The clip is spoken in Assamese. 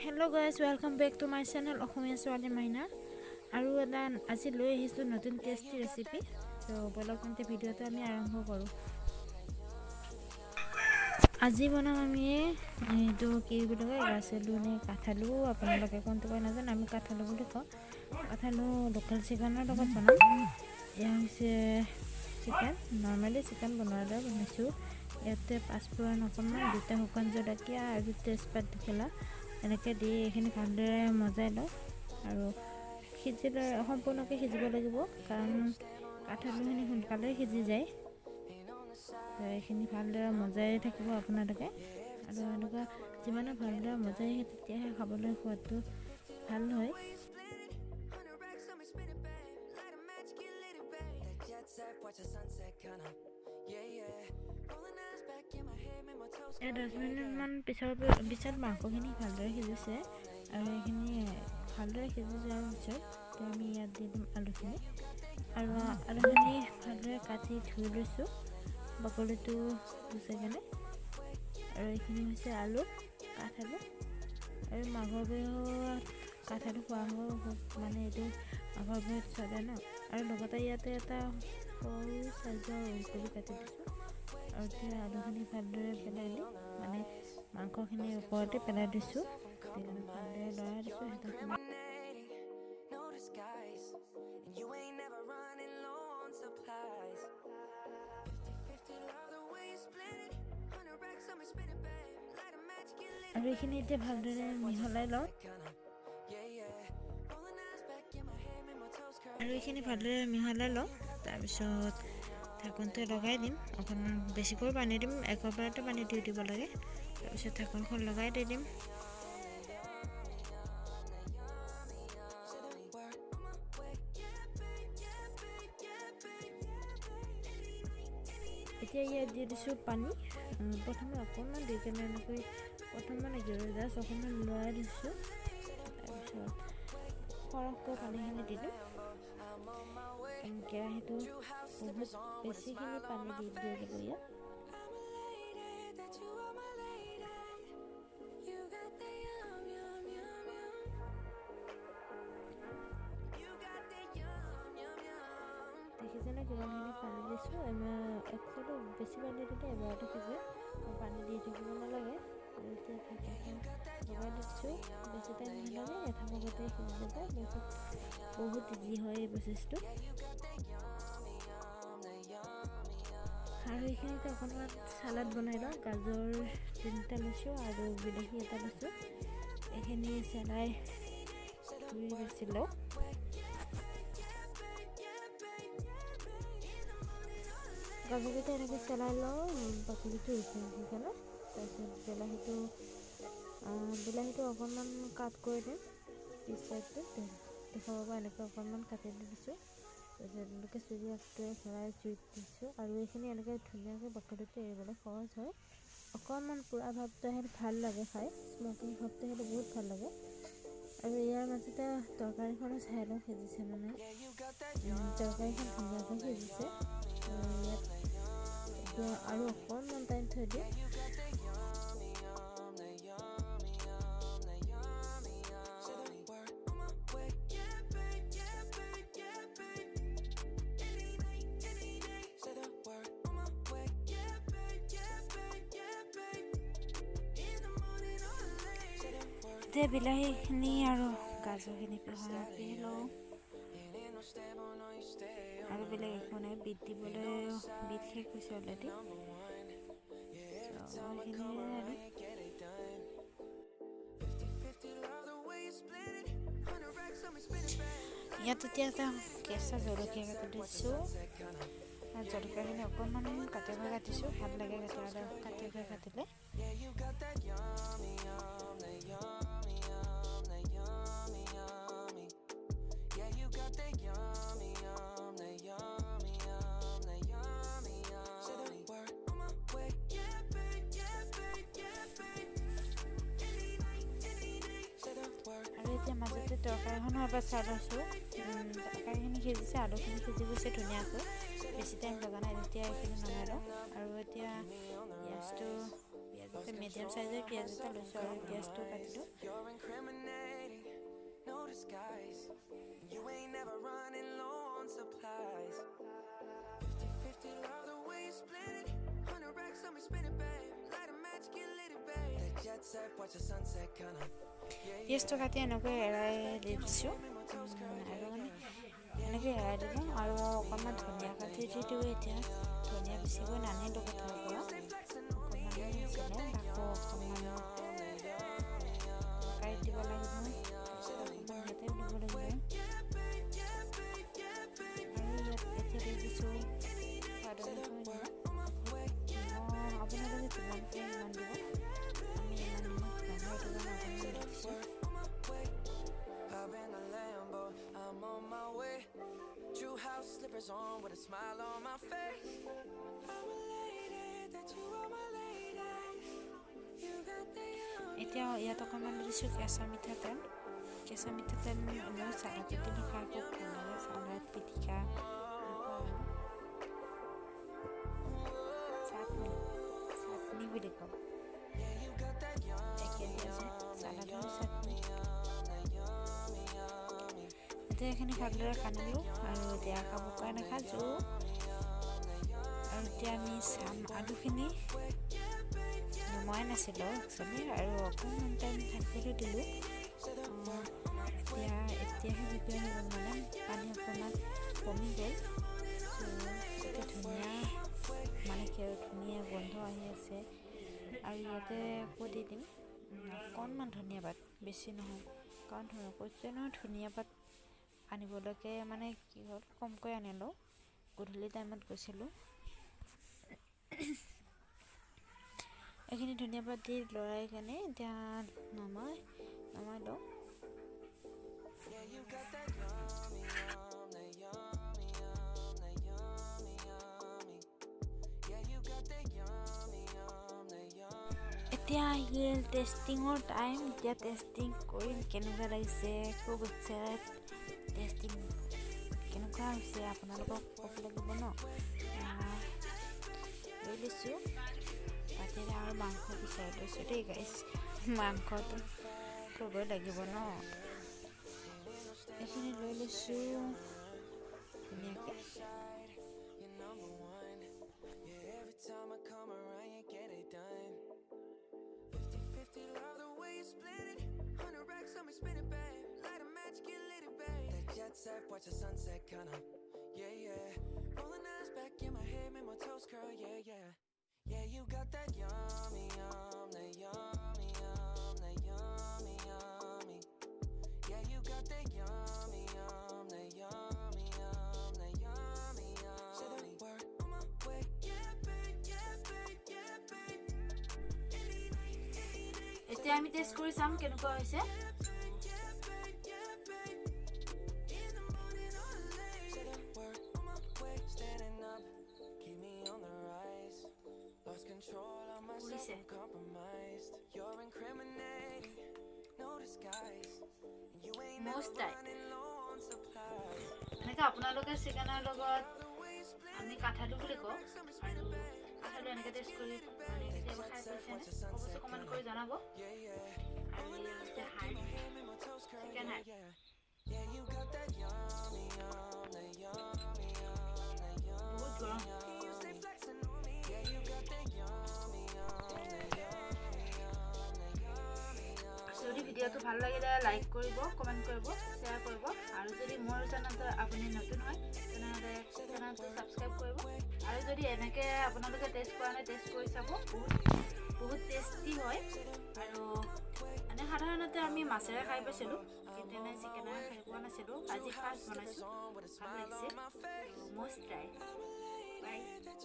Hello guys, welcome back to my channel অসমীয়া ছোৱালী মাইনা আৰু এটা আজি লৈ আহিছো নতুন টেস্টি ৰেচিপি তো বলক তেন্তে ভিডিওটো আমি আৰম্ভ কৰো আজি বনাম আমি এইটো কি বুলি কয় গাছলু নে কাঠালু আপোনালোকে কোনটো কয় নাজানো আমি কাঠালু বুলি কওঁ কাঠালু লোকেল চিকেনৰ লগত বনাম এয়া হৈছে চিকেন নৰ্মালি চিকেন বনোৱাৰ বনাইছো ইয়াতে পাঁচফোৰণ অকণমান দুটা শুকান জলকীয়া আৰু তেজপাত দিলা এনেকৈ দি এইখিনি ভালদৰে মজাই লওঁ আৰু সিজিলে সম্পূৰ্ণকৈ সিজিব লাগিব কাৰণ কাঠালুখিনি সোনকালে সিজি যায় এইখিনি ভালদৰে মজাই থাকিব আপোনালোকে আৰু এনেকুৱা যিমানে ভালদৰে মজাই তেতিয়াহে খাবলৈ সোৱাদটো ভাল হয় এই 10 মিনিটমান পিছত মাংসখিনি ভালদৰে সিজিছে আৰু এইখিনি ভালদৰে সিজি যোৱাৰ পিছত আমি ইয়াত দি দিম আলুখিনি আৰু আলুখিনি ভালদৰে কাটি ধুই লৈছোঁ বাকলিটো গুচাই কেনে আৰু এইখিনি হৈছে আলু কাঠালু আৰু মাঘৰ বিহুত কাঠালু খোৱা হয় মানে এইটো মাঘৰ বিহুত চলে ন আৰু লগতে ইয়াতে এটা সৰু চাইজৰ ওলকবি কাটি দিছোঁ আৰু এতিয়া আলুখিনি ভালদৰে পেলাই দি মানে মাংসখিনি ওপৰতে পেলাই দিছোঁ ভালদৰে লৰাই দিছোঁ আৰু এইখিনি এতিয়া ভালদৰে মিহলাই লওঁ আৰু এইখিনি ভালদৰে মিহলাই লওঁ তাৰপিছত ঢাকনটো লগাই দিম অকণমান বেছিকৈ পানী দিম একেবাৰতে পানী দি দিব লাগে তাৰপিছত ঢাকনখন লগাই দি দিম এতিয়া ইয়াত দি দিছোঁ পানী প্ৰথমে অকণমান দি কেনে এনেকৈ প্ৰথমে জাষ্ট অকণমান লৰাই দিছোঁ তাৰপিছত সৰহকৈ পানীখিনি দিলোঁ কেৰাহীটো বহুত বেছিখিনি পানী দি দিব ইয়াত দেখিছেনে কিমানখিনি পানী দিছোঁ একচুৱেলি বেছি পানী দিলে এবাৰতে সিজে পানী দি থাকিব নালাগে আৰু এতিয়া ঢাকনখন লগাই দিছোঁ বেছি টাইম নালাগে এটা ভাগতে সিজি যাব বহুত ইজি হয় এই প্ৰচেছটো আৰু এইখিনিতে অকণমান চালাড বনাই লওঁ গাজৰ 3টা লৈছোঁ আৰু বিলাহী এটা লৈছোঁ এইখিনি চেলাই ধুই বেছি লওঁ গাজৰকেইটা এনেকৈ চেলাই লওঁ বাকলিটো উঠাই কেনে তাৰপিছত বিলাহীটো অকণমান কাট কৰি দিম পিছ চাইডটো দেখাব পৰা এনেকৈ অকণমান কাটি দি দিছোঁ তাৰপিছত এনেকৈ চুৰি আগটোৱে ভৰাই জুইত দিছোঁ আৰু এইখিনি এনেকৈ ধুনীয়াকৈ বাকলিটো এৰিবলৈ সহজ হয় অকণমান পুৰা ভাৱটো আহিলে ভাল লাগে খাই স্মকিং ভাৱটো আহিলে বহুত ভাল লাগে আৰু ইয়াৰ মাজতে তৰকাৰীখনো চাই লওঁ সিজিছেনে নাই তৰকাৰীখন ধুনীয়াকৈ সিজিছে ইয়াত এতিয়া আৰু অকণমান টাইম থৈ দিওঁ এতিয়া বিলাহীখিনি আৰু গাজৰখিনি পিহি লওঁ আৰু বেলেগ একো নাই বিট দিবলৈ বিট শেষ হৈছে অলৰেডি ইয়াত এতিয়া এটা কেঁচা জলকীয়া কাটি দিছোঁ জলকীয়াখিনি অকণমান কাটিকৈ কাটিছোঁ ভাল লাগে কাটিকৈ কাটিলে আৰু এতিয়া মাজতে তৰকাৰীখনৰ এবাৰ চাই লৈছোঁ তৰকাৰীখিনি সিজিছে আলুখিনি সিজি গৈছে ধুনীয়াকৈ বেছি টাইম লগা নাই এতিয়া এইখিনি নমাই লওঁ আৰু এতিয়া পিঁয়াজটো মিডিয়াম সাইজৰ পিঁয়াজ এটা লৈছোঁ আৰু পিঁয়াজটো কাটিলোঁ। পিঁয়াজটো কাটি এনেকৈ এৰাই দি দিছোঁ আৰু মানে এনেকৈ এৰাই দিলোঁ আৰু অকণমান ধনিয়া কাটি দি দিওঁ। এতিয়া ধনিয়া বেছিকৈ নানিলোঁ পথাৰৰ পৰা, অকণমানে আছিলে, আকৌ অকণমান কাটি দিব লাগিব, অকণমান ইয়াতে দিব লাগিব আৰু ইয়াত এতিয়া দি দিছোঁ সোৱাদ অনুসৰি নিমখ। আপোনালোকে যিমানকৈ ইমান দিব, আমি ইমান নিমখ নাখাওঁ, সেইটো কাৰণে অকণমান দিছোঁ। এতিয়া ইয়াত অকণমান দিছোঁ কেঁচা মিঠাতেল। কেঁচা মিঠাতেল মোৰ চালাডত দিলে খাই খুব ভাল লাগে, চালাড, পিটিকা, চাটনি বুলি কওঁ, একে আছে চালাডৰ চাটনি। এতিয়া এইখিনি ভালদৰে সানিলোঁ আৰু এতিয়া খাবৰ কাৰণে সাজোঁ। আৰু এতিয়া আমি চাম আলুখিনি নমাই নাছিলোঁ একচুৱেলি, আৰু অকণমান টাইম থাকিবলৈ দিলোঁ। এতিয়াহে জুপিয়াই হৈ গ'ল, মানে পানী অকণমান কমি গ'ল। এতিয়া ধুনীয়া মানে কি আৰু ধুনীয়া গোন্ধ আহি আছে। আৰু ইয়াতে আকৌ দি দিম অকণমান ধনিয়া পাত, বেছি নহয়, কাৰণ কৈছে নহয় ধনিয়া পাত আনিবলৈকে মানে কি হ'ল কমকৈ আনিলোঁ, গধূলি টাইমত গৈছিলোঁ। এইখিনি ধনিয়া পাত দি লৰাই কেনে এতিয়া নমাই লওঁ। এতিয়া আহিল টেষ্টিঙৰ টাইম। এতিয়া টেষ্টিং কৰিম কেনেকুৱা লাগিছে, খুব এক্সাইটেড। টেষ্টিং কেনেকুৱা হৈছে আপোনালোকক ক'ব লাগিব ন। লৈ লৈছোঁ পাতিৰে আৰু মাংস বিচাৰি লৈছোঁ দেই গাইছ, মাংসটো ল'বই লাগিব ন। এইখিনি লৈ লৈছোঁ ধুনীয়াকৈ। Watch the sunset kind of, yeah, yeah. Rolling eyes back in my head, make my toes curl, yeah, yeah. Yeah, you got that yummy, that yummy, that yummy, yummy. Yeah, you got that yummy, that yummy, that yummy, yummy. Say the word on my way, yeah, babe, yeah, babe, yeah, babe. এতিয়া আমি টেষ্ট কৰি চাম কেনেকুৱা হৈছে। এনেকৈ আপোনালোকে চিকেনৰ লগত আমি কাঠালু বুলি কওঁ, আৰু কাঠালু এনেকৈ টেষ্ট কৰি কেতিয়াবা খাই পাইছেনে অৱশ্যে কমেণ্ট কৰি জনাব। আৰু চিকেন হাই বহুত গৰম। যদি ভিডিঅ'টো ভাল লাগিলে লাইক কৰিব, কমেণ্ট কৰিব, শ্বেয়াৰ কৰিব, আৰু যদি মোৰ চেনেলটো আপুনি নতুন হয় তেনেহ'লে চেনেলটো ছাবস্ক্ৰাইব কৰিব। আৰু যদি এনেকৈ আপোনালোকে টেষ্ট কৰা নাই টেষ্ট কৰি চাব, বহুত টেষ্টি হয়। আৰু মানে সাধাৰণতে আমি মাছেৰে খাই পাইছিলোঁ, কিন্তু এনে চিকেনেৰে খাই পোৱা নাছিলোঁ। আজি ফাৰ্ষ্ট বনাইছোঁ, ভাল লাগিছে, মষ্ট ট্ৰাই। বাই।